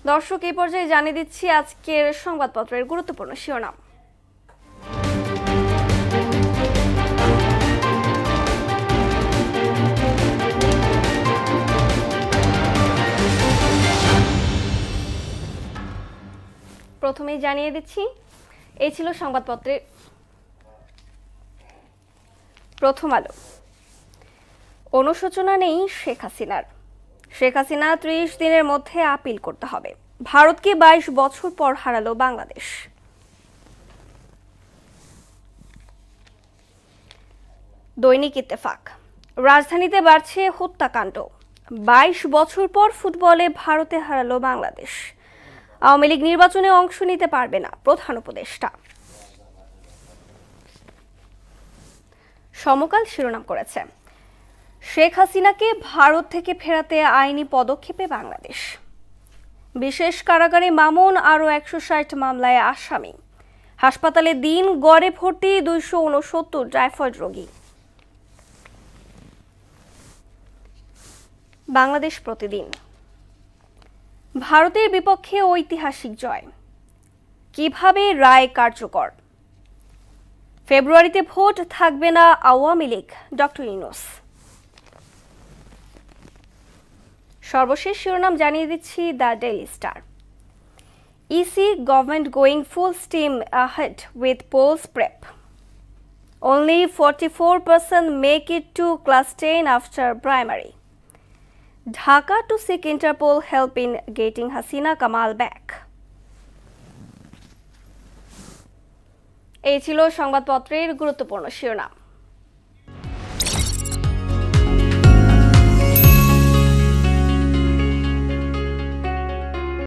দর্শক এই পর্যায়ে জানিয়ে দিচ্ছি আজকের সংবাদপত্রের গুরুত্বপূর্ণ শিরোনাম। প্রথমেই জানিয়ে দিচ্ছি এই ছিল সংবাদপত্রের প্রথম আলো। অনুশোচনা নেই শেখ হাসিনার। শেখ হাসিনা ৩০ দিনের মধ্যে আপিল করতে হবে। ভারতকে ২২ বছর পর হারালো বাংলাদেশ। দৈনিক ইত্তেফাক, রাজধানীতে বাড়ছে হত্যাকাণ্ড। ২২ বছর পর ফুটবলে ভারতে হারালো বাংলাদেশ। আওয়ামী লীগ নির্বাচনে অংশ নিতে পারবে না, প্রধান উপদেষ্টা। সমকাল শিরোনাম করেছে, শেখ হাসিনাকে ভারত থেকে ফেরাতে আইনি পদক্ষেপে বাংলাদেশ। বিশেষ কারাগারে মামুন আরও ১৬০ মামলায় আসামি। হাসপাতালে দিন গড়ে ভর্তি ২৬৯ টাইফয়েড রোগী। বাংলাদেশ প্রতিদিন, ভারতের বিপক্ষে ঐতিহাসিক জয়, কিভাবে রায় কার্যকর। ফেব্রুয়ারিতে ভোট, থাকবে না আওয়ামী লীগ, ডক্টর ইউনূস। সর্বশেষ শিরোনাম জানিয়ে দিচ্ছি the daily star. EC government going full steam ahead with polls prep. Only 44% make it to class 10 after primary. Dhaka to seek Interpol help in getting Hasina Kamal back. এই ছিল সংবাদপত্রের গুরুত্বপূর্ণ শিরোনাম।